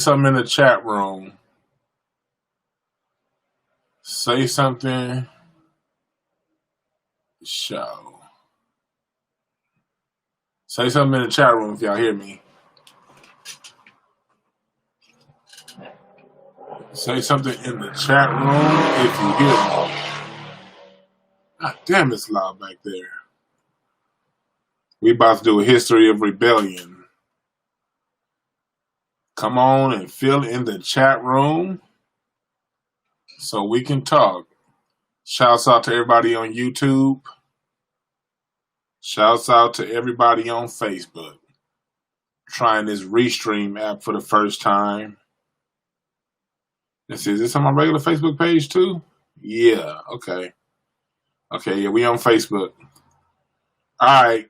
Something in the chat room. Say something. Show. Say something in the chat room if y'all hear me. Say something in the chat room if you hear me. God damn, it's loud back there. We about to do a history of rebellion. Come on and fill in the chat room so we can talk. Shouts out to everybody on YouTube. Shouts out to everybody on Facebook. Trying this Restream app for the first time. Let's see, is this on my regular Facebook page too? Yeah, okay. Okay, yeah, we on Facebook. All right.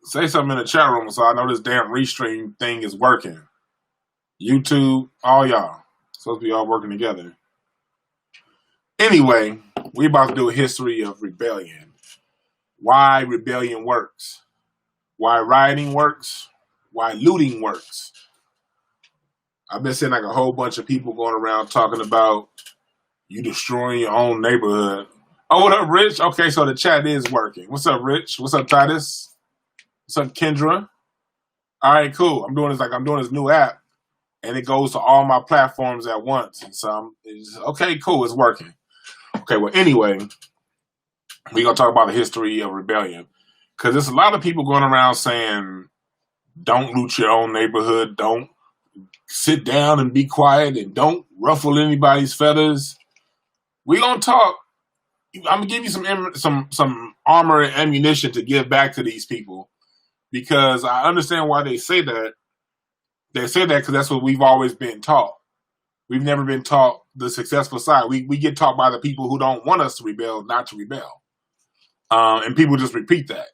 Say something in the chat room so I know this damn Restream thing is working. YouTube, all y'all. Supposed to be all working together. Anyway, we about to do a history of rebellion. Why rebellion works. Why rioting works. Why looting works. I've been seeing like a whole bunch of people going around talking about you destroying your own neighborhood. Oh, what up, Rich? Okay, so the chat is working. What's up, Rich? What's up, Titus? What's up, Kendra? All right, cool. I'm doing this new app, and it goes to all my platforms at once. And so okay, cool, it's working. Okay, well, anyway, we're gonna talk about the history of rebellion because there's a lot of people going around saying, "Don't loot your own neighborhood. Don't sit down and be quiet, and don't ruffle anybody's feathers." We're gonna talk. I'm gonna give you some armor and ammunition to give back to these people because I understand why they say that. They say that because that's what we've always been taught. We've never been taught the successful side. We get taught by the people who don't want us to rebel, not to rebel. And people just repeat that.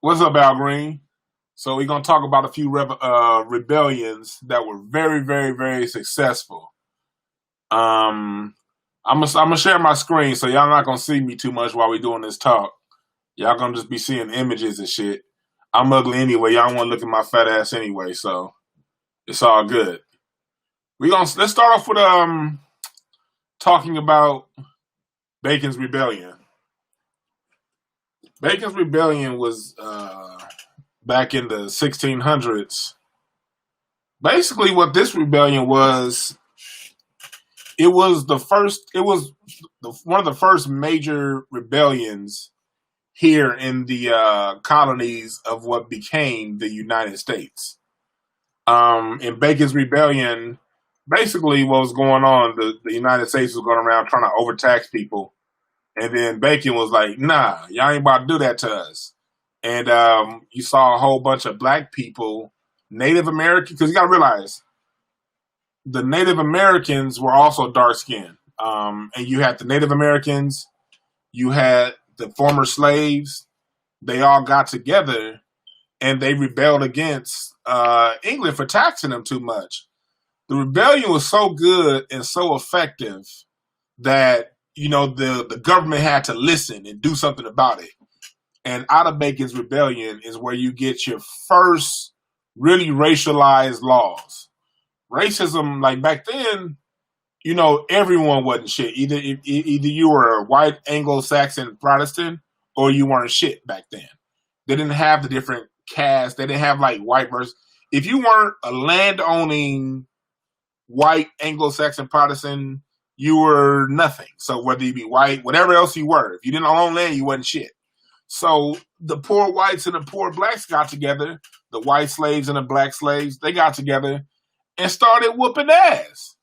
What's up, Al Green? So we're going to talk about a few rebellions that were very, very, very successful. I'm gonna share my screen, so y'all not going to see me too much while we're doing this talk. Y'all going to just be seeing images and shit. I'm ugly anyway. Y'all want to look at my fat ass anyway, so it's all good. Let's start off with talking about Bacon's Rebellion. Bacon's Rebellion was back in the 1600s. Basically, what this rebellion was, it was one of the first major rebellions here in the colonies of what became the United States. In Bacon's Rebellion, basically what was going on, the United States was going around trying to overtax people. And then Bacon was like, nah, y'all ain't about to do that to us. And you saw a whole bunch of black people, Native Americans, because you got to realize, the Native Americans were also dark-skinned. And you had the Native Americans, you had the former slaves, they all got together and they rebelled against England for taxing them too much. The rebellion was so good and so effective that, you know, the government had to listen and do something about it. And out of Bacon's Rebellion is where you get your first really racialized laws. Racism, like back then, you know, everyone wasn't shit. Either you were a white Anglo-Saxon Protestant or you weren't shit back then. They didn't have the different castes. They didn't have like white versus. If you weren't a land-owning white Anglo-Saxon Protestant, you were nothing. So whether you be white, whatever else you were, if you didn't own land, you wasn't shit. So the poor whites and the poor blacks got together, the white slaves and the black slaves, they got together and started whooping ass.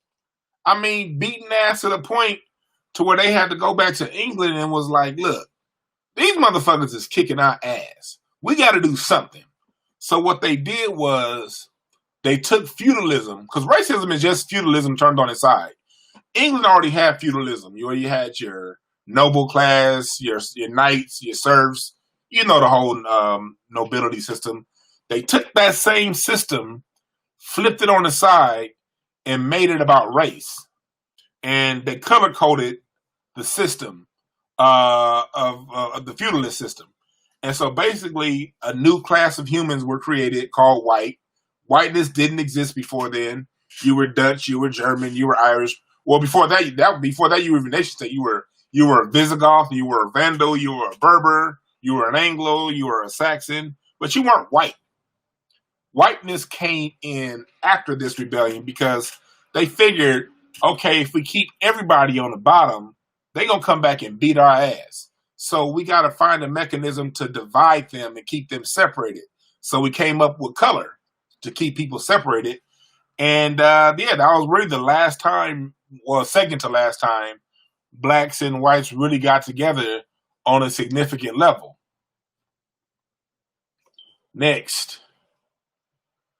I mean, beating ass to the point to where they had to go back to England and was like, look, these motherfuckers is kicking our ass. We got to do something. So what they did was they took feudalism, because racism is just feudalism turned on its side. England already had feudalism. You already had your noble class, your knights, your serfs, you know, the whole nobility system. They took that same system, flipped it on the side, and made it about race. And they color-coded the system of the feudalist system. And so basically a new class of humans were created called white. Whiteness didn't exist before then. You were Dutch, you were German, you were Irish. Well, before that you were even nation state. You were a Visigoth, you were a Vandal, you were a Berber, you were an Anglo, you were a Saxon, but you weren't white. Whiteness came in after this rebellion because they figured, okay, if we keep everybody on the bottom, they're going to come back and beat our ass. So we got to find a mechanism to divide them and keep them separated. So we came up with color to keep people separated. And that was really the last time, well, second to last time, blacks and whites really got together on a significant level. Next,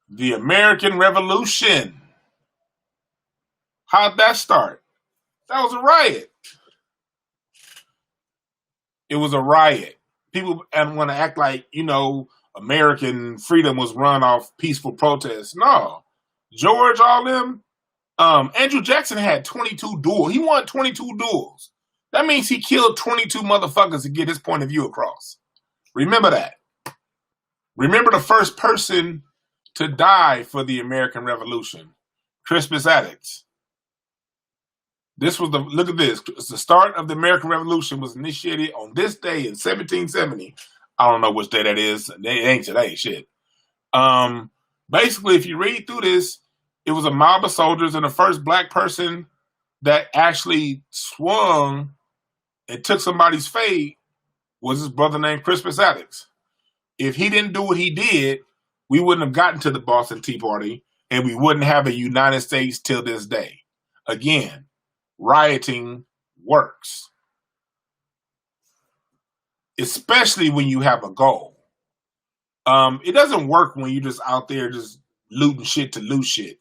the American Revolution. How'd that start? That was a riot. It was a riot. People want to act like, American freedom was run off peaceful protests. No. George, all them, Andrew Jackson had 22 duels. He won 22 duels. That means he killed 22 motherfuckers to get his point of view across. Remember that. Remember the first person to die for the American Revolution, Crispus Attucks. Look at this. The start of the American Revolution was initiated on this day in 1770. I don't know which day that is. It ain't today, shit. Basically, if you read through this, it was a mob of soldiers, and the first black person that actually swung and took somebody's fate was his brother named Crispus Attucks. If he didn't do what he did, we wouldn't have gotten to the Boston Tea Party, and we wouldn't have a United States till this day. Again, rioting works, especially when you have a goal. It doesn't work when you're just out there just looting shit to loot shit.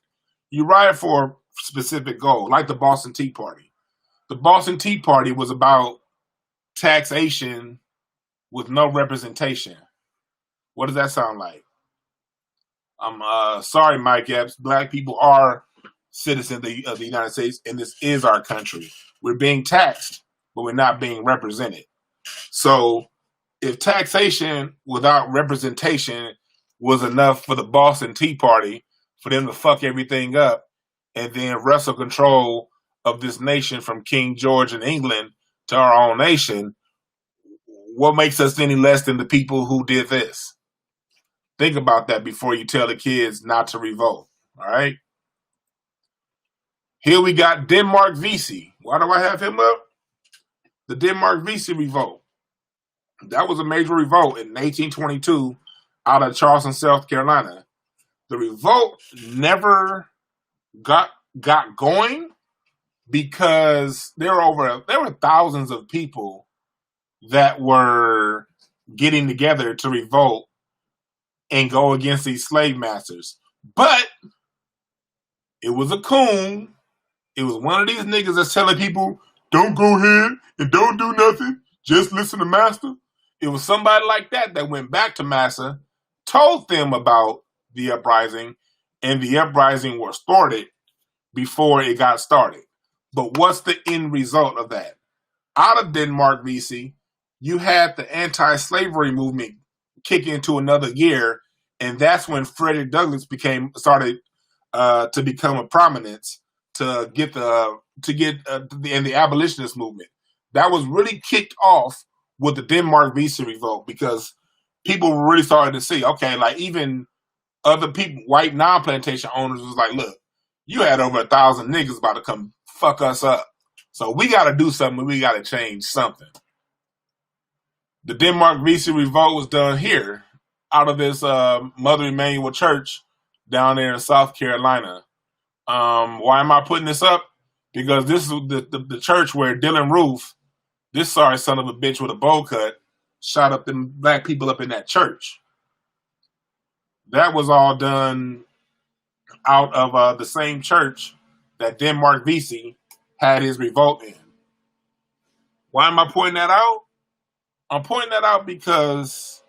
You riot for a specific goal, like the Boston Tea Party. The Boston Tea Party was about taxation with no representation. What does that sound like? I'm sorry, Mike Epps. Black people are citizens of the United States, and this is our country. We're being taxed, but we're not being represented. So if taxation without representation was enough for the Boston Tea Party, for them to fuck everything up and then wrestle control of this nation from King George in England to our own nation, what makes us any less than the people who did this? Think about that before you tell the kids not to revolt, all right? Here we got Denmark Vesey. Why do I have him up? The Denmark Vesey revolt. That was a major revolt in 1822 out of Charleston, South Carolina. The revolt never got going because there were thousands of people that were getting together to revolt and go against these slave masters. But it was a coon. It was one of these niggas that's telling people, don't go ahead and don't do nothing. Just listen to master. It was somebody like that went back to massa, told them about the uprising, and the uprising was started before it got started. But what's the end result of that? Out of Denmark Vesey, you had the anti-slavery movement kick into another gear, and that's when Frederick Douglass started to become a prominence to get the abolitionist movement. That was really kicked off with the Denmark Vesey revolt because people were really starting to see, okay, like even other people, white non-plantation owners was like, look, you had over 1,000 niggas about to come fuck us up. So we got to do something. We got to change something. The Denmark Vesey revolt was done here out of this Mother Emmanuel Church down there in South Carolina. Why am I putting this up? Because this is the church where Dylan Roof, this sorry son of a bitch with a bowl cut, shot up them black people up in that church. That was all done out of the same church that Denmark Vesey had his revolt in. Why am I pointing that out? I'm pointing that out because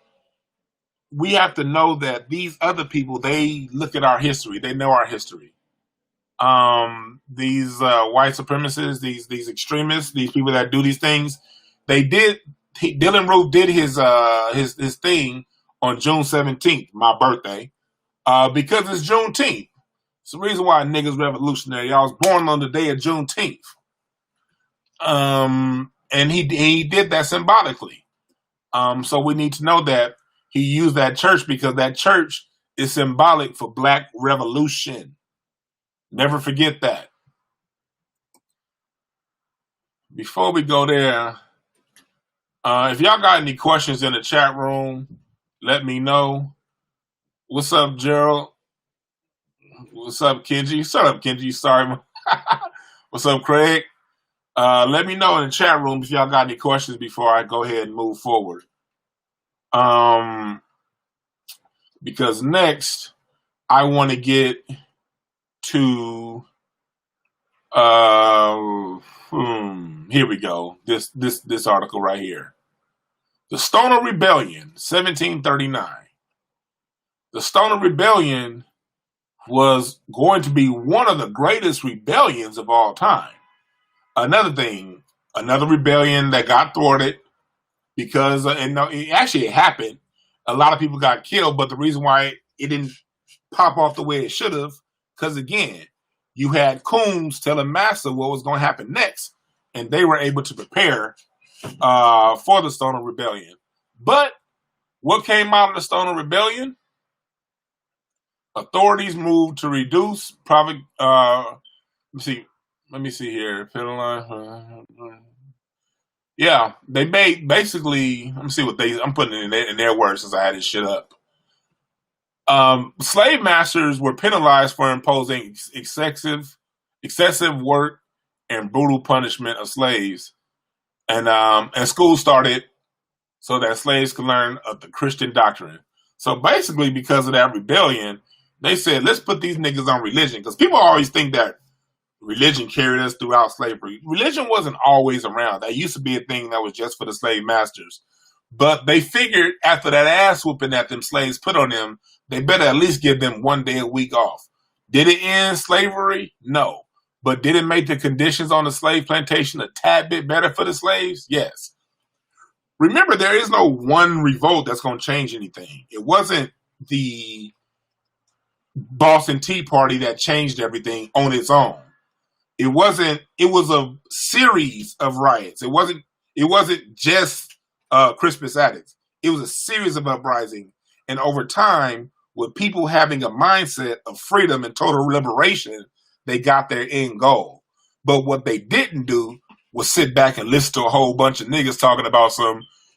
we have to know that these other people, they look at our history. They know our history. These white supremacists, these extremists, these people that do these things, Dylan Roof did his thing on June 17th, my birthday. Because it's Juneteenth. It's the reason why niggas revolutionary. I was born on the day of Juneteenth. And he did that symbolically. So we need to know that he used that church because that church is symbolic for Black revolution. Never forget that. Before we go there, if y'all got any questions in the chat room, let me know. What's up, Gerald? What's up, Kenji? Shut up, Kenji. Sorry. What's up, Craig? Let me know in the chat room if y'all got any questions before I go ahead and move forward. Because next I want to get to here we go. This article right here. The Stoner Rebellion, 1739. The Stoner Rebellion was going to be one of the greatest rebellions of all time. Another rebellion that got thwarted because, it happened. A lot of people got killed, but the reason why it didn't pop off the way it should have, because again, you had Coombs telling Massa what was going to happen next, and they were able to prepare for the Stoner Rebellion. But what came out of the Stoner Rebellion? Authorities moved to reduce let me see here. Yeah, they made basically. Let me see what I'm putting it in their words since I had this shit up. Slave masters were penalized for imposing excessive work and brutal punishment of slaves, and schools started so that slaves could learn of the Christian doctrine. So basically, because of that rebellion, they said, let's put these niggas on religion, because people always think that religion carried us throughout slavery. Religion wasn't always around. That used to be a thing that was just for the slave masters. But they figured after that ass whooping that them slaves put on them, they better at least give them one day a week off. Did it end slavery? No. But did it make the conditions on the slave plantation a tad bit better for the slaves? Yes. Remember, there is no one revolt that's going to change anything. It wasn't the Boston Tea Party that changed everything on its own. It was a series of riots. It wasn't just Crispus Attucks. It was a series of uprisings. And over time, with people having a mindset of freedom and total liberation, they got their end goal. But what they didn't do was sit back and listen to a whole bunch of niggas talking about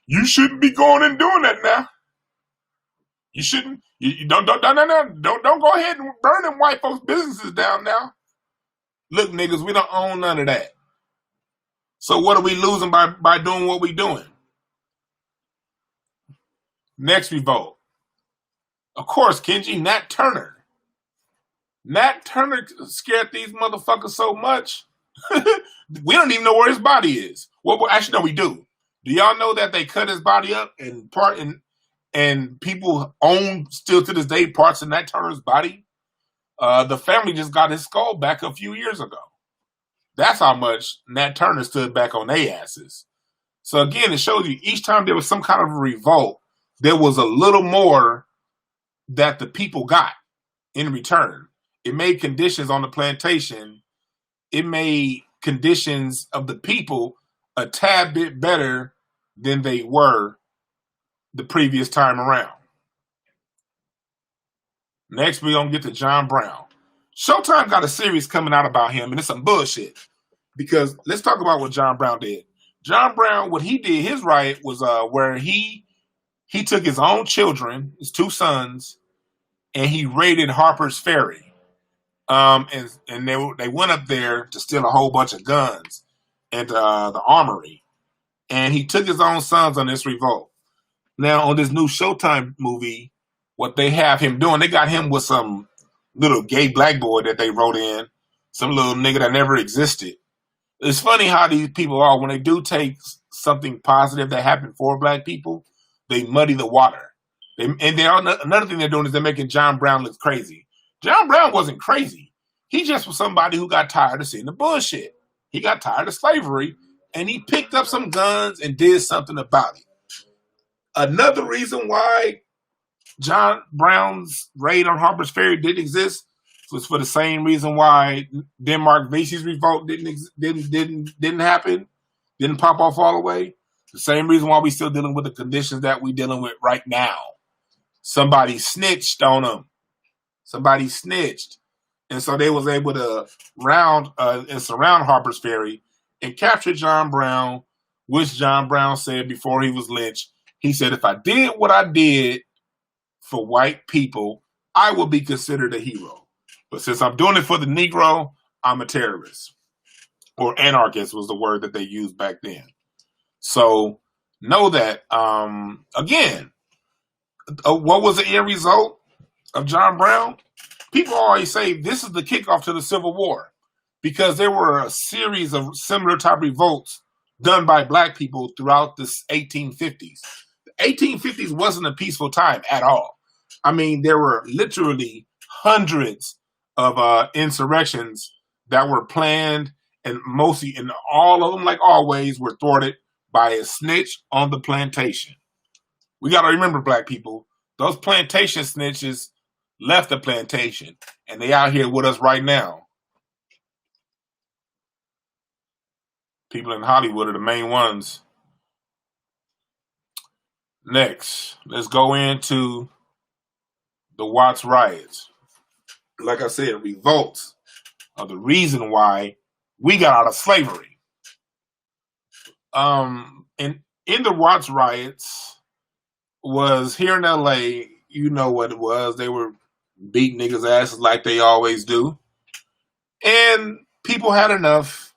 you shouldn't be going and doing that now. You shouldn't. You don't go ahead and burn them white folks' businesses down now. Look, niggas, we don't own none of that. So what are we losing by doing what we doing? Next revolt. Of course, Kenji, Nat Turner. Nat Turner scared these motherfuckers so much. We don't even know where his body is. Well, actually, no, we do. Do y'all know that they cut his body up and people own still to this day parts of Nat Turner's body? The family just got his skull back a few years ago. That's how much Nat Turner stood back on their asses. So again, it shows you each time there was some kind of a revolt, there was a little more that the people got in return. It made conditions on the plantation. It made conditions of the people a tad bit better than they were the previous time around. Next, we're going to get to John Brown. Showtime got a series coming out about him, and it's some bullshit. Because let's talk about what John Brown did. John Brown, what he did, his riot was where he took his own children, his two sons, and he raided Harper's Ferry. And they went up there to steal a whole bunch of guns and the armory. And he took his own sons on this revolt. Now, on this new Showtime movie, what they have him doing, they got him with some little gay black boy that they wrote in, some little nigga that never existed. It's funny how these people are. When they do take something positive that happened for black people, they muddy the water. Another thing they're doing is they're making John Brown look crazy. John Brown wasn't crazy. He just was somebody who got tired of seeing the bullshit. He got tired of slavery, and he picked up some guns and did something about it. Another reason why John Brown's raid on Harper's Ferry didn't exist was for the same reason why Denmark Vesey's revolt didn't happen, didn't pop off all the way. The same reason why we still dealing with the conditions that we dealing with right now. Somebody snitched on them. Somebody snitched. And so they was able to surround Harper's Ferry and capture John Brown, which John Brown said before he was lynched. He said, if I did what I did for white people, I would be considered a hero. But since I'm doing it for the Negro, I'm a terrorist. Or anarchist was the word that they used back then. So know that, again, what was the end result of John Brown? People always say this is the kickoff to the Civil War because there were a series of similar type revolts done by black people throughout the 1850s. The 1850s wasn't a peaceful time at all. I mean, there were literally hundreds of insurrections that were planned, and mostly, and all of them, like always, were thwarted by a snitch on the plantation. We got to remember, black people, those plantation snitches left the plantation, and they out here with us right now. People in Hollywood are the main ones. Next, let's go into the Watts Riots. Like I said, revolts are the reason why we got out of slavery. And in the Watts Riots was here in LA, you know what it was. They were beating niggas' asses like they always do. And people had enough.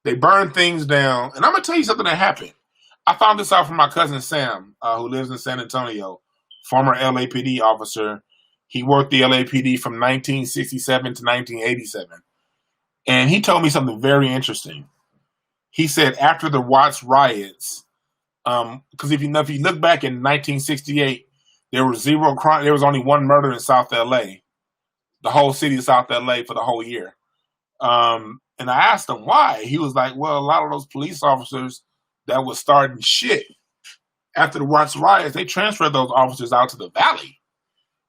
They burned things down. And I'm going to tell you something that happened. I found this out from my cousin Sam, who lives in San Antonio, former LAPD officer. He worked the LAPD from 1967 to 1987. And he told me something very interesting. He said after the Watts Riots, because if you look back in 1968, there was zero crime. There was only one murder in South LA, the whole city of South LA for the whole year. And I asked him why. He was like, well, a lot of those police officers that was starting shit after the Watts Riots, they transferred those officers out to the Valley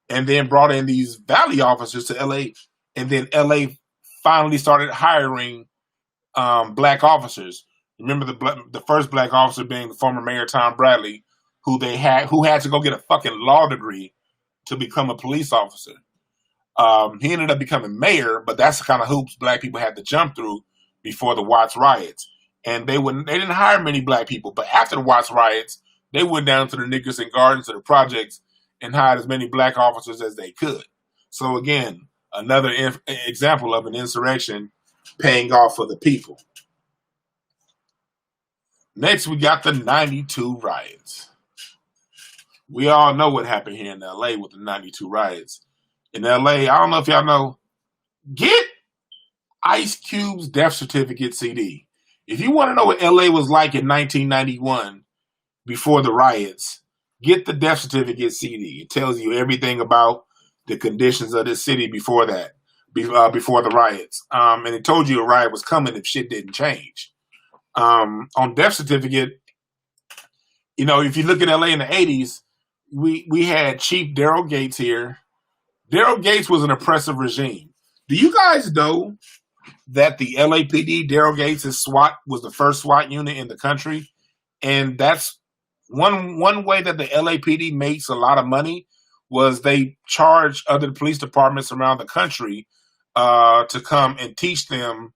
and then brought in these Valley officers to LA. And then LA finally started hiring black officers. Remember the first black officer being the former mayor Tom Bradley, who had to go get a fucking law degree to become a police officer. He ended up becoming mayor, but that's the kind of hoops black people had to jump through before the Watts Riots. And they didn't hire many black people, but after the Watts Riots, they went down to the Nickerson Gardens, to the projects, and hired as many black officers as they could. So again, another example of an insurrection paying off for the people. Next, we got the 92 riots. We all know what happened here in LA with the 92 riots. In LA, I don't know if y'all know, get Ice Cube's death certificate CD. If you want to know what LA was like in 1991 before the riots, get the death certificate CD. It tells you everything about the conditions of this city before that, before the riots. And it told you a riot was coming if shit didn't change. On death certificate, you know, if you look at LA in the 80s, we had Chief Daryl Gates here. Daryl Gates was an oppressive regime. Do you guys know that the LAPD, Daryl Gates' SWAT, was the first SWAT unit in the country? And that's one way that the LAPD makes a lot of money was they charge other police departments around the country to come and teach them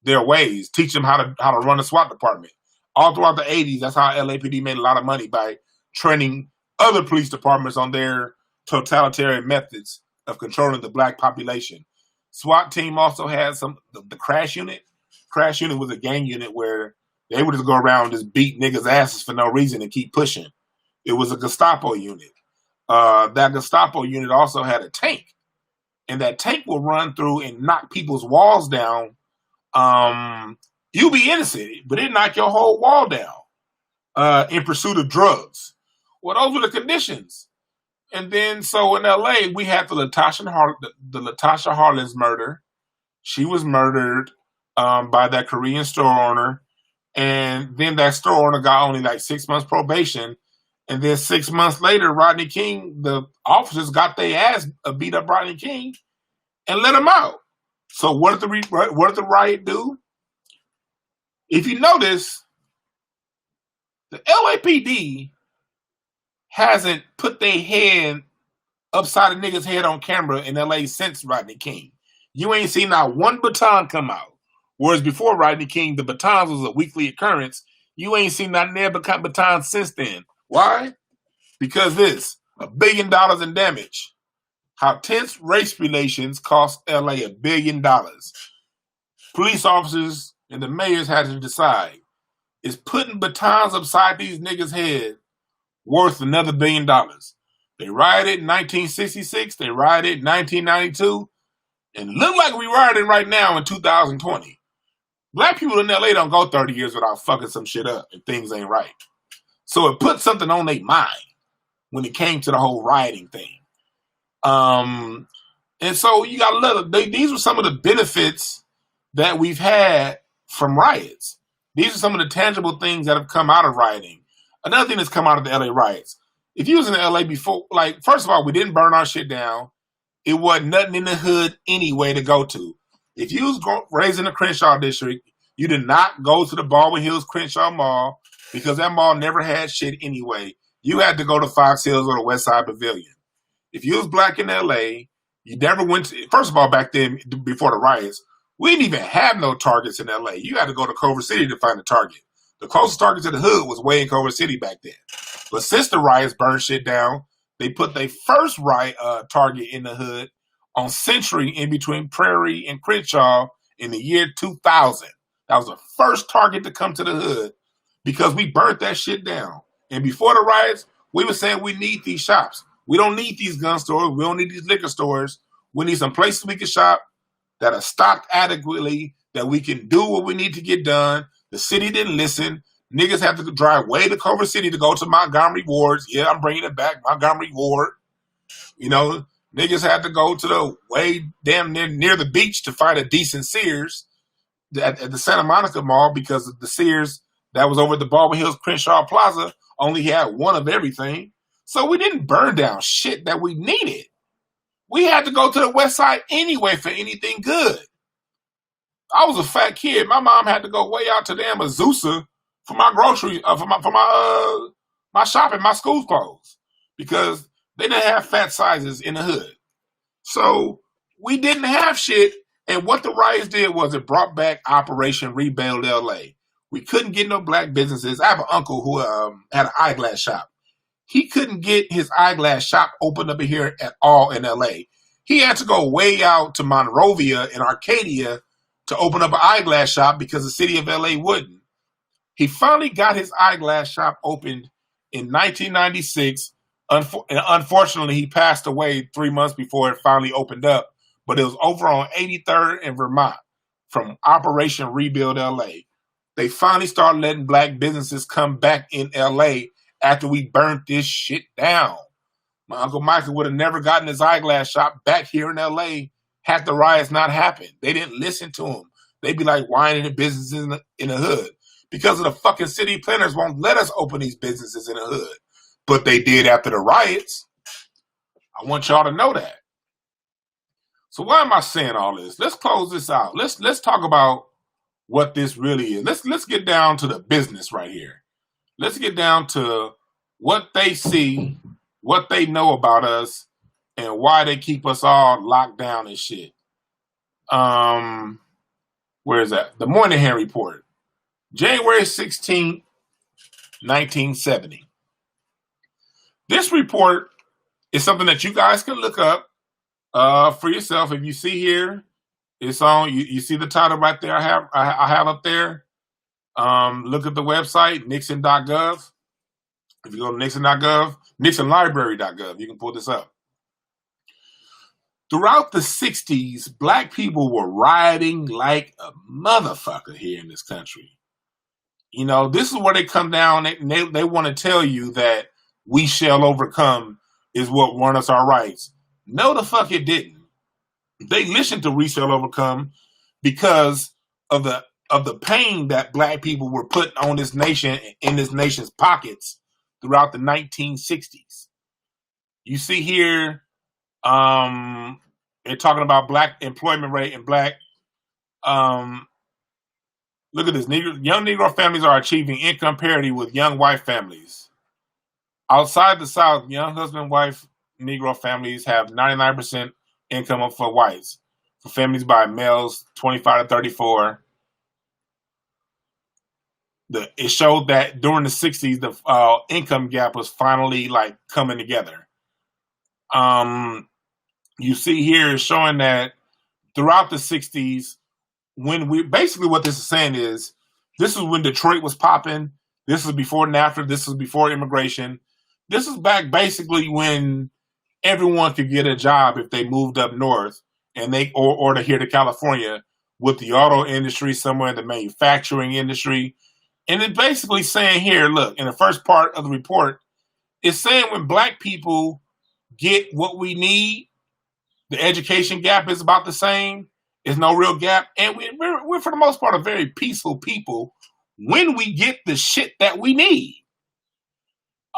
their ways, teach them how to run a SWAT department. All throughout the 80s, that's how LAPD made a lot of money, by training other police departments on their totalitarian methods of controlling the black population. SWAT team also had the Crash Unit. Crash Unit was a gang unit where they would just go around and just beat niggas' asses for no reason and keep pushing. It was a Gestapo unit. That Gestapo unit also had a tank. And that tank will run through and knock people's walls down. You'll be innocent, but it knock your whole wall down in pursuit of drugs. Well, those were the conditions. And then, so in LA, we had the Latasha Harlins murder. She was murdered by that Korean store owner. And then that store owner got only like 6 months probation. And then 6 months later, Rodney King, the officers got their ass beat up Rodney King and let him out. So what did the riot do? If you notice, the LAPD hasn't put their hand upside a nigga's head on camera in LA since Rodney King. You ain't seen not one baton come out. Whereas before Rodney King, the batons was a weekly occurrence. You ain't seen not near batons since then. Why? Because this, $1 billion in damage. How tense race relations cost LA $1 billion. Police officers and the mayors had to decide, is putting batons upside these niggas' head worth another $1 billion? They rioted in 1966, they rioted in 1992, and look like we rioting right now in 2020. Black people in LA don't go 30 years without fucking some shit up and things ain't right. So it put something on their mind when it came to the whole rioting thing. And so you got to let these were some of the benefits that we've had from riots. These are some of the tangible things that have come out of rioting. Another thing that's come out of the LA riots. If you was in LA before, like, first of all, we didn't burn our shit down. It wasn't nothing in the hood anyway to go to. If you was raised in the Crenshaw district, you did not go to the Baldwin Hills Crenshaw Mall because that mall never had shit anyway. You had to go to Fox Hills or the West Side Pavilion. If you was black in LA, you never went to, first of all, back then, before the riots, we didn't even have no Targets in LA. You had to go to Culver City to find a Target. The closest Target to the hood was way in Culver City back then. But since the riots burned shit down, they put their first Target in the hood on Century in between Prairie and Crenshaw in the year 2000. That was the first Target to come to the hood because we burnt that shit down. And before the riots, we were saying we need these shops. We don't need these gun stores. We don't need these liquor stores. We need some places we can shop that are stocked adequately, that we can do what we need to get done. The city didn't listen. Niggas have to drive way to Culver City to go to Montgomery Wards. Yeah, I'm bringing it back, Montgomery Ward. You know, niggas had to go to the way damn near the beach to find a decent Sears at the Santa Monica Mall because the Sears that was over at the Baldwin Hills Crenshaw Plaza only had one of everything. So we didn't burn down shit that we needed. We had to go to the West Side anyway for anything good. I was a fat kid. My mom had to go way out to damn Azusa for my grocery, for my shopping, my school clothes, because they didn't have fat sizes in the hood. So we didn't have shit. And what the riots did was it brought back Operation Rebuild LA. We couldn't get no black businesses. I have an uncle who had an eyeglass shop. He couldn't get his eyeglass shop opened up here at all in LA. He had to go way out to Monrovia in Arcadia to open up an eyeglass shop because the city of LA wouldn't. He finally got his eyeglass shop opened in 1996. Unfortunately, he passed away 3 months before it finally opened up. But it was over on 83rd and Vermont from Operation Rebuild LA. They finally started letting black businesses come back in LA after we burnt this shit down. My Uncle Michael would have never gotten his eyeglass shop back here in LA had the riots not happened. They didn't listen to him. They'd be like whining at businesses in the hood. Because of the fucking city planners won't let us open these businesses in the hood. But they did after the riots. I want y'all to know that. So why am I saying all this? Let's close this out. Let's talk about what this really is. Let's get down to the business right here. Let's get down to what they see, what they know about us, and why they keep us all locked down and shit. Where is that? The Moynihan Report. January 16th, 1970. This report is something that you guys can look up for yourself. If you see here, it's on. You see the title right there. I have up there. Look at the website Nixon.gov. If you go to Nixon.gov, NixonLibrary.gov, you can pull this up. Throughout the 60s, black people were rioting like a motherfucker here in this country. You know, this is where they come down and they want to tell you that we shall overcome is what won us our rights. No, the fuck it didn't. They listened to we shall overcome because of the pain that black people were putting on this nation, in this nation's pockets throughout the 1960s. You see here, they're talking about black employment rate and black. Look at this. Young Negro families are achieving income parity with young white families. Outside the South, young husband-wife Negro families have 99% income for whites. For families by males 25 to 34, it showed that during the 60s, the income gap was finally like coming together. You see here is showing that throughout the 60s, basically what this is saying is, this is when Detroit was popping. This is before NAFTA. This was before immigration. This is back basically when everyone could get a job if they moved up north and or to here to California with the auto industry, somewhere in the manufacturing industry. And it's basically saying here, look, in the first part of the report, it's saying when black people get what we need, the education gap is about the same. There's no real gap. And we're for the most part, a very peaceful people when we get the shit that we need.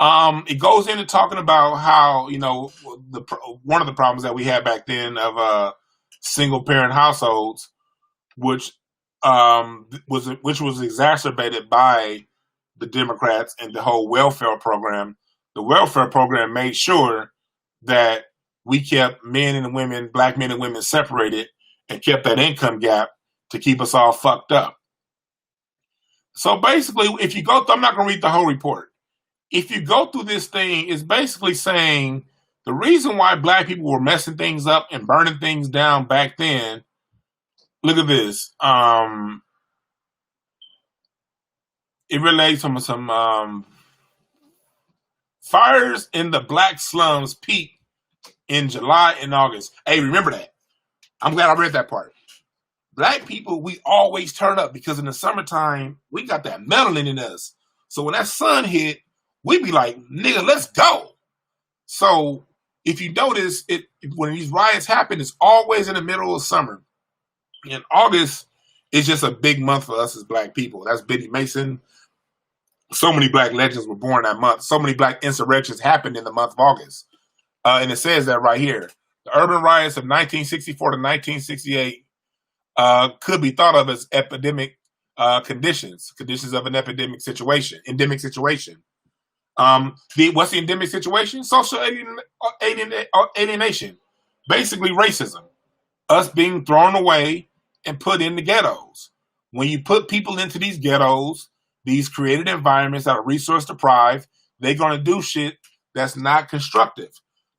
It goes into talking about how, one of the problems that we had back then of single parent households, which was exacerbated by the Democrats and the whole welfare program. The welfare program made sure that we kept men and women, black men and women separated, and kept that income gap to keep us all fucked up. So basically, if you go through, I'm not going to read the whole report. If you go through this thing, it's basically saying the reason why black people were messing things up and burning things down back then. Look at this. It relates to some fires in the black slums peak in July and August. Hey, remember that. I'm glad I read that part. Black people, we always turn up because in the summertime, we got that melanin in us. So when that sun hit, we be like, nigga, let's go. So if you notice, when these riots happen, it's always in the middle of summer. And August is just a big month for us as black people. That's Biddy Mason. So many black legends were born that month. So many black insurrections happened in the month of August. And it says that right here. The urban riots of 1964 to 1968 could be thought of as epidemic conditions of an endemic situation. What's the endemic situation? Social alienation. Basically racism. Us being thrown away and put in the ghettos. When you put people into these ghettos, these created environments that are resource deprived, they're going to do shit that's not constructive.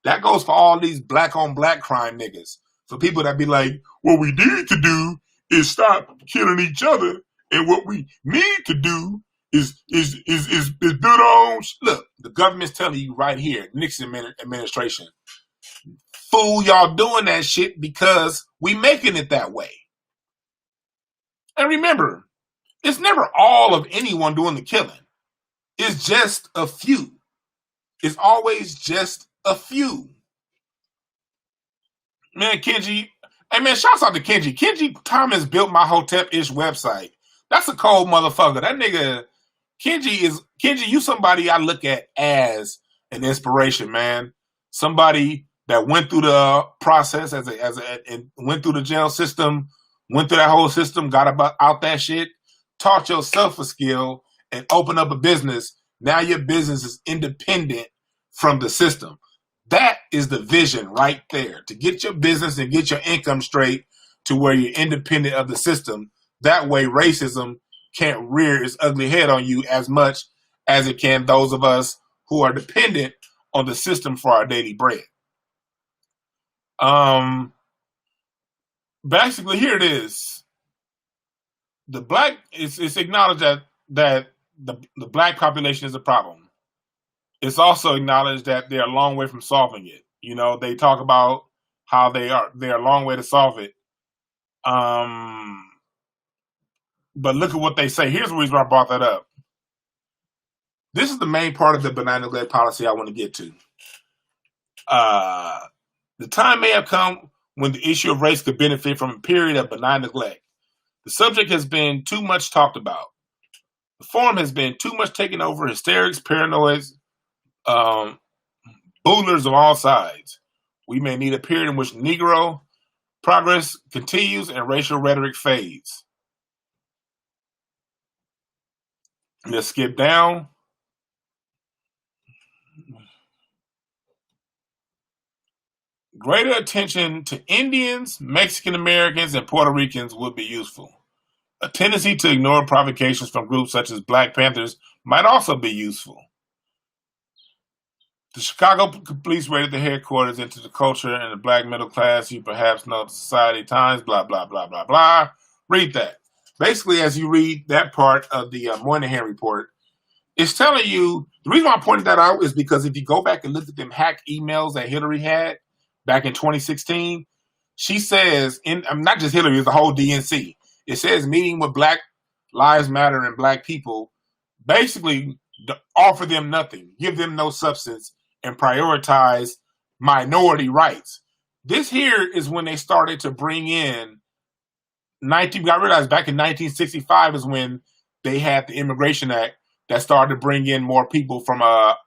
That goes for all these black on black crime niggas. For people that be like, what we need to do is stop killing each other, and what we need to do is build our own. Look, the government's telling you right here, Nixon administration, fool, y'all doing that shit because we making it that way. And remember, it's never all of anyone doing the killing. It's just a few. It's always just a few. Man, Kenji. Hey, man, shouts out to Kenji. Kenji Thomas built my Hotep-ish website. That's a cold motherfucker. That nigga, Kenji, you somebody I look at as an inspiration, man. Somebody that went through the process and went through the jail system, went through that whole system, got out that shit, taught yourself a skill, and opened up a business. Now your business is independent from the system. That is the vision right there, to get your business and get your income straight to where you're independent of the system. That way racism can't rear its ugly head on you as much as it can those of us who are dependent on the system for our daily bread. Basically, here it is. The black, it's acknowledged that the black population is a problem. It's also acknowledged that they're a long way from solving it. You know, they talk about how they're a long way to solve it. But look at what they say. Here's the reason why I brought that up. This is the main part of the benign neglect policy I want to get to. The time may have come when the issue of race could benefit from a period of benign neglect. The subject has been too much talked about. The forum has been too much taken over hysterics, paranoids, boodlers of all sides. We may need a period in which Negro progress continues and racial rhetoric fades. Let's skip down. Greater attention to Indians, Mexican Americans, and Puerto Ricans would be useful. A tendency to ignore provocations from groups such as Black Panthers might also be useful. The Chicago police raided the headquarters into the culture and the black middle class. You perhaps know the Society Times, blah, blah, blah, blah, blah. Read that. Basically, as you read that part of the Moynihan report, it's telling you, the reason why I pointed that out is because if you go back and look at them hacked emails that Hillary had back in 2016, she says, not just Hillary, it's the whole DNC. It says meeting with Black Lives Matter and Black people, basically offer them nothing, give them no substance, and prioritize minority rights. This here is when they started to bring in I realized back in 1965 is when they had the Immigration Act that started to bring in more people from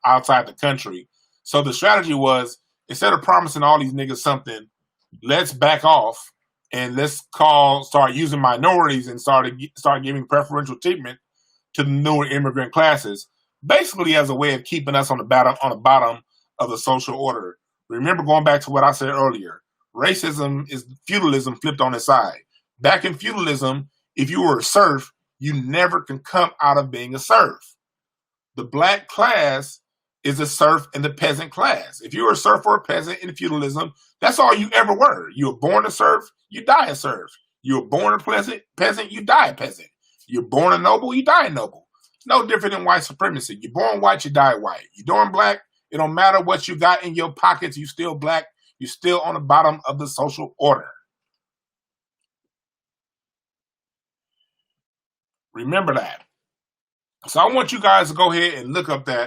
outside the country. So the strategy was, instead of promising all these niggas something, let's back off and let's start using minorities and start giving preferential treatment to the newer immigrant classes, basically as a way of keeping us on the bottom of the social order. Remember, going back to what I said earlier, racism is feudalism flipped on its side. Back in feudalism, if you were a serf, you never can come out of being a serf. The black class is a serf and the peasant class. If you were a serf or a peasant in feudalism, that's all you ever were. You were born a serf, you die a serf. You were born a peasant, you die a peasant. You're born a noble, you die a noble. No different than white supremacy. You're born white, you die white. You're born black, it don't matter what you got in your pockets, you still black, you're still on the bottom of the social order. Remember that. So I want you guys to go ahead and look up that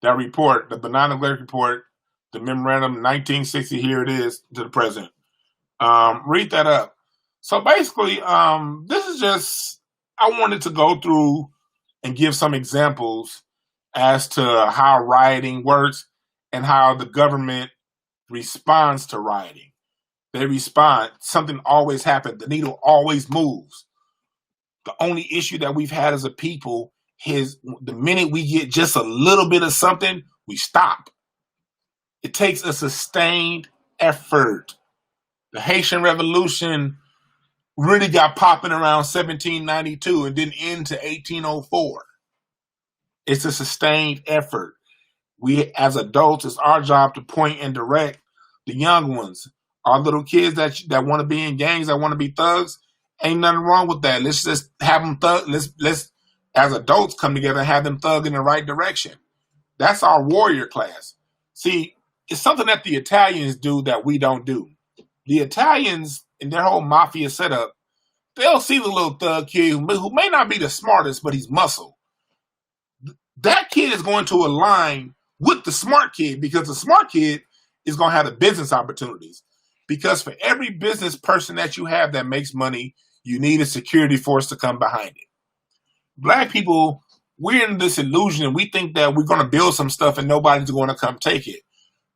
report, the benign neglect report, the memorandum 1960. Here it is to the present. Read that up. So basically, this is just, I wanted to go through and give some examples as to how rioting works and how the government responds to rioting. They respond. Something always happens. The needle always moves. The only issue that we've had as a people is the minute we get just a little bit of something, we stop. It takes a sustained effort. The Haitian Revolution really got popping around 1792 and didn't end to 1804. It's a sustained effort. We, as adults, it's our job to point and direct the young ones. Our little kids that want to be in gangs, that want to be thugs, ain't nothing wrong with that. Let's just have them thug. Let's as adults come together and have them thug in the right direction. That's our warrior class. See, it's something that the Italians do that we don't do. The Italians, in their whole mafia setup, they'll see the little thug kid who may not be the smartest, but he's muscle. That kid is going to align with the smart kid because the smart kid is going to have the business opportunities. Because for every business person that you have that makes money, you need a security force to come behind it. Black people, we're in this illusion and we think that we're going to build some stuff and nobody's going to come take it.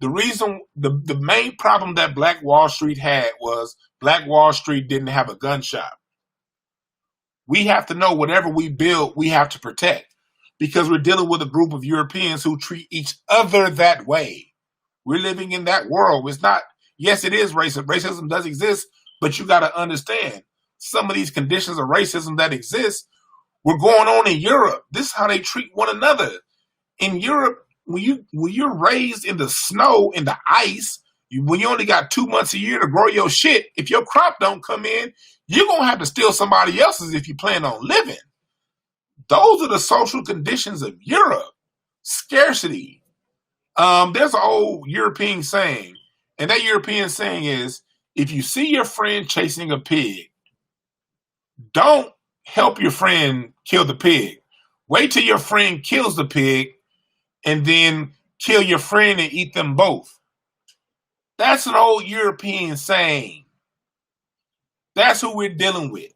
The reason, the main problem that Black Wall Street had was Black Wall Street didn't have a gun shop. We have to know whatever we build, we have to protect because we're dealing with a group of Europeans who treat each other that way. We're living in that world. It's not, yes, it is racist. Racism does exist, but you got to understand some of these conditions of racism that exist were going on in Europe. This is how they treat one another. In Europe, when you're raised in the snow, in the ice, when you only got 2 months a year to grow your shit, if your crop don't come in, you're going to have to steal somebody else's if you plan on living. Those are the social conditions of Europe. Scarcity. There's an old European saying, and that European saying is, if you see your friend chasing a pig, don't help your friend kill the pig. Wait till your friend kills the pig and then kill your friend and eat them both. That's an old European saying. That's who we're dealing with.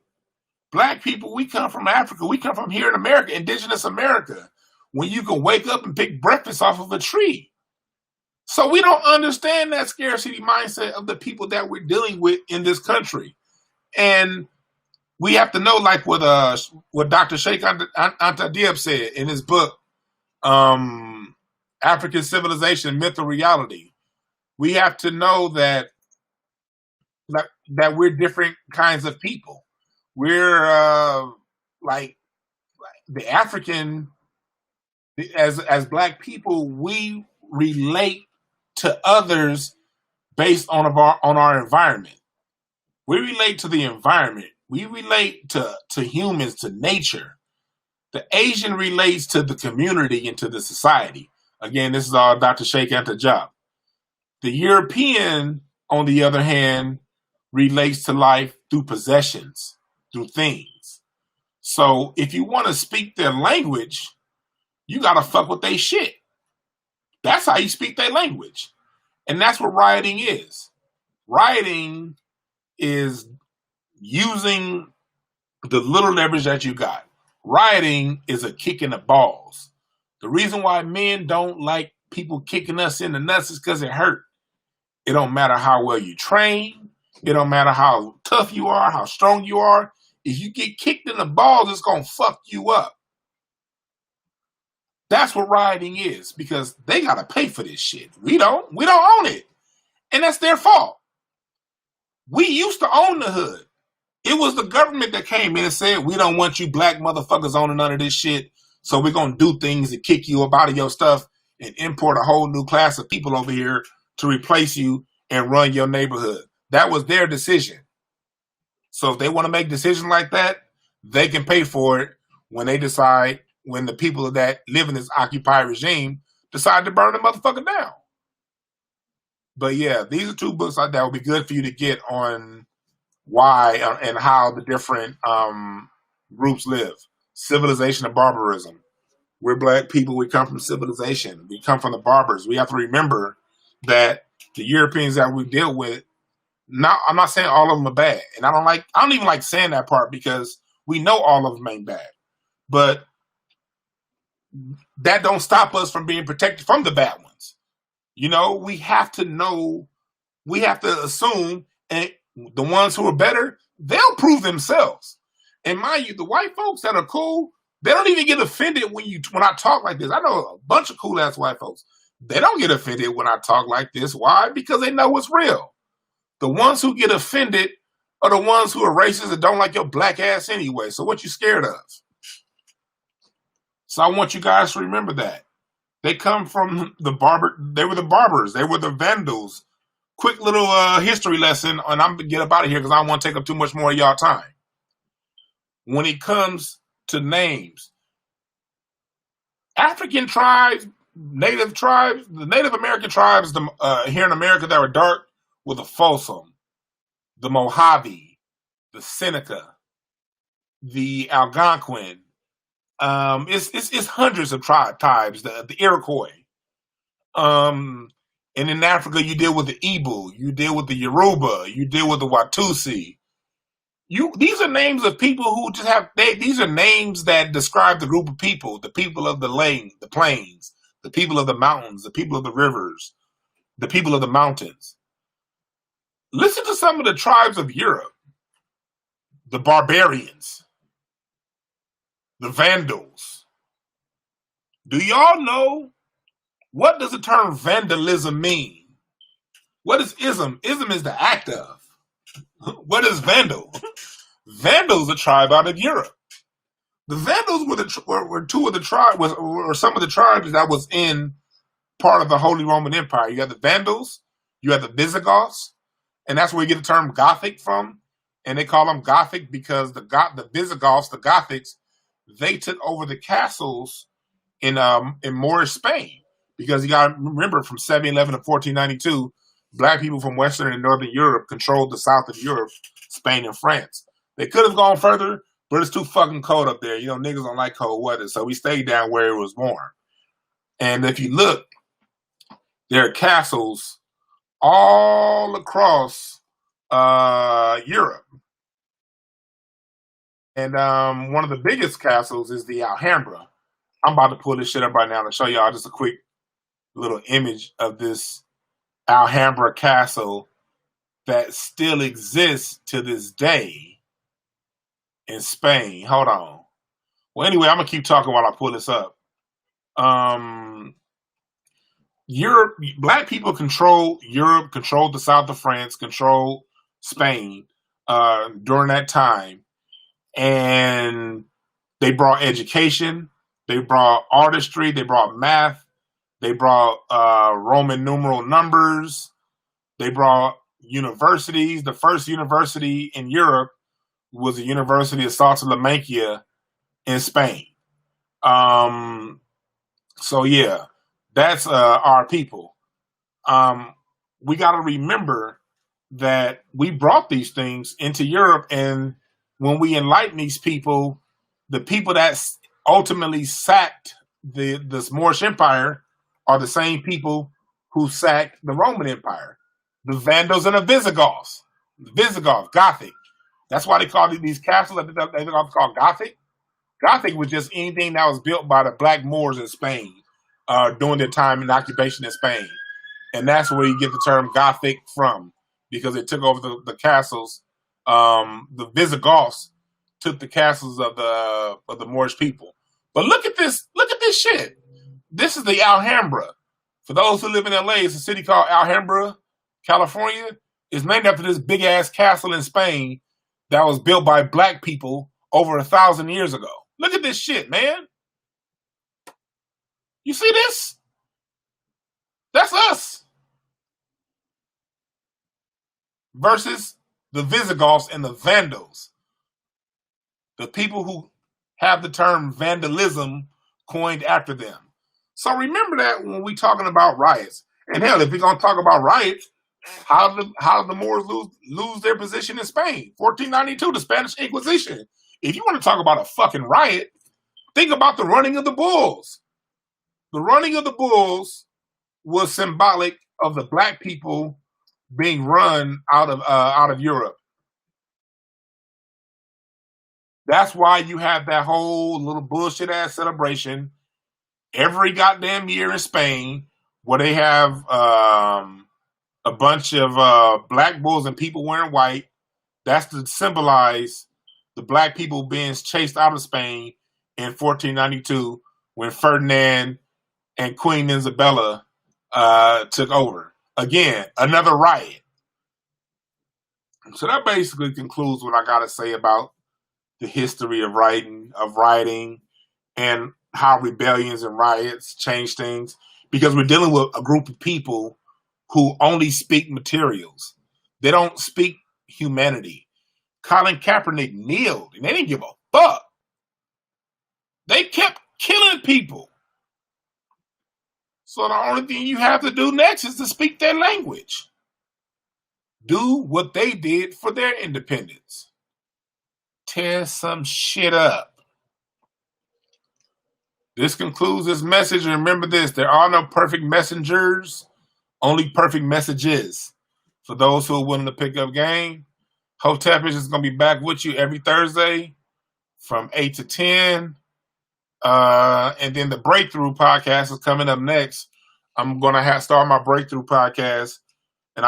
Black people, we come from Africa. We come from here in America, indigenous America. when you can wake up and pick breakfast off of a tree. So we don't understand that scarcity mindset of the people that we're dealing with in this country. And we have to know, like what Dr. Sheikh Anta Diop said in his book, African Civilization, Myth or Reality. We have to know that we're different kinds of people. We're like the African, as Black people, we relate to others based on our environment. We relate to the environment. We relate to humans, to nature. The Asian relates to the community and to the society. Again, this is all Dr. Sheikh Anta Diop. The European, on the other hand, relates to life through possessions, through things. So if you want to speak their language, you got to fuck with their shit. That's how you speak their language. And that's what rioting is. Rioting is using the little leverage that you got. Rioting is a kick in the balls. The reason why men don't like people kicking us in the nuts is because it hurt. It don't matter how well you train. It don't matter how tough you are, how strong you are. If you get kicked in the balls, it's going to fuck you up. That's what rioting is, because they got to pay for this shit. We don't own it. And that's their fault. We used to own the hood. It was the government that came in and said, we don't want you black motherfuckers owning none of this shit. So we're going to do things to kick you up out of your stuff and import a whole new class of people over here to replace you and run your neighborhood. That was their decision. So if they want to make decisions like that, they can pay for it when they decide, when the people that live in this occupied regime decide to burn the motherfucker down. But yeah, these are two books that would be good for you to get on why and how the different groups live. Civilization and barbarism. We're black people. We come from civilization. We come from the barbars. We have to remember that the Europeans that we deal with, I'm not saying all of them are bad. And I don't even like saying that part, because we know all of them ain't bad. But that don't stop us from being protected from the bad ones. You know, we have to assume, and the ones who are better, they'll prove themselves. And mind you, the white folks that are cool, they don't even get offended when I talk like this. I know a bunch of cool ass white folks. They don't get offended when I talk like this. Why? Because they know it's real. The ones who get offended are the ones who are racist and don't like your black ass anyway. So what you scared of? So I want you guys to remember that. They come from they were the barbers. They were the Vandals. Quick little history lesson, and I'm going to get up out of here because I don't want to take up too much more of y'all time. When it comes to names, African tribes, the Native American tribes here in America that were dark were the Folsom, the Mojave, the Seneca, the Algonquin. It's hundreds of tribes, the Iroquois. And in Africa, you deal with the Igbo, you deal with the Yoruba, you deal with the Watusi. These are names of people who just these are names that describe the group of people, the people of the plains, the people of the mountains, the people of the rivers, the people of the mountains. Listen to some of the tribes of Europe, the barbarians, the Vandals. Do y'all know, what does the term vandalism mean? What is ism? Ism is the act of. What is Vandal? Vandals, a tribe out of Europe. The Vandals were two of the tribes, or some of the tribes that was in part of the Holy Roman Empire. You have the Vandals, you have the Visigoths, and that's where you get the term Gothic from. And they call them Gothic because the Visigoths, the Gothics, they took over the castles in Moorish Spain. Because you got to remember, from 711 to 1492, black people from Western and Northern Europe controlled the south of Europe, Spain and France. They could have gone further, but it's too fucking cold up there. You know, niggas don't like cold weather, so we stayed down where it was warm. And if you look, there are castles all across Europe. And one of the biggest castles is the Alhambra. I'm about to pull this shit up right now to show y'all just a quick little image of this Alhambra castle that still exists to this day in Spain. Hold on. Well, anyway, I'm gonna keep talking while I pull this up. Europe, black people controlled Europe, controlled the south of France, controlled Spain during that time, and they brought education, they brought artistry, they brought math, they brought Roman numeral numbers, they brought universities. The first university in Europe was the University of Salamanca in Spain. So yeah, that's our people. We got to remember that we brought these things into Europe, and when we enlighten these people, the people that ultimately sacked this Moorish Empire are the same people who sacked the Roman Empire, the Vandals and the Visigoths. The Visigoths, Gothic. That's why they call these castles that they called Gothic. Gothic was just anything that was built by the Black Moors in Spain during their time in occupation in Spain. And that's where you get the term Gothic from, because it took over the castles. The Visigoths took the castles of the Moorish people. But look at this shit. This is the Alhambra. For those who live in LA, it's a city called Alhambra, California. It's named after this big ass castle in Spain that was built by black people over 1,000 years ago. Look at this shit, man. You see this? That's us. Versus the Visigoths and the Vandals. The people who have the term vandalism coined after them. So remember that when we're talking about riots. And hell, if we're going to talk about riots, how did the Moors lose their position in Spain? 1492, the Spanish Inquisition. If you want to talk about a fucking riot, think about the running of the bulls. The running of the bulls was symbolic of the black people being run out of Europe. That's why you have that whole little bullshit ass celebration every goddamn year in Spain, where they have a bunch of black bulls and people wearing white. That's to symbolize the black people being chased out of Spain in 1492 when Ferdinand and Queen Isabella took over. Again, another riot. So that basically concludes what I got to say about the history of rioting, and how rebellions and riots change things. Because we're dealing with a group of people who only speak materials. They don't speak humanity. Colin Kaepernick kneeled, and they didn't give a fuck. They kept killing people. So the only thing you have to do next is to speak their language. Do what they did for their independence. Tear some shit up. This concludes this message. And remember this, there are no perfect messengers, only perfect messages. For those who are willing to pick up game, Hotep is going to be back with you every Thursday from 8 to 10. And then the Breakthrough podcast is coming up next. I'm going to start my Breakthrough podcast, and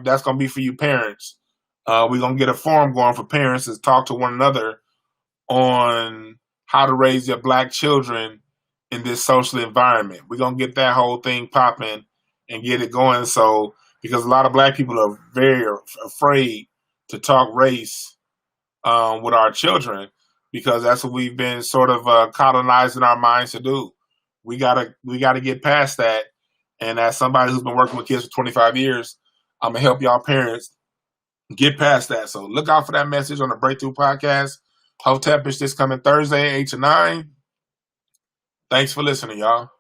that's going to be for you parents. We're going to get a forum going for parents to talk to one another on how to raise your black children in this social environment. We're going to get that whole thing popping and get it going. So, because a lot of black people are very afraid to talk race with our children, because that's what we've been sort of colonizing our minds to do. We gotta get past that. And as somebody who's been working with kids for 25 years, I'm gonna help y'all parents get past that. So look out for that message on the Breakthrough podcast. Hotep is this coming Thursday, 8 to 9. Thanks for listening, y'all.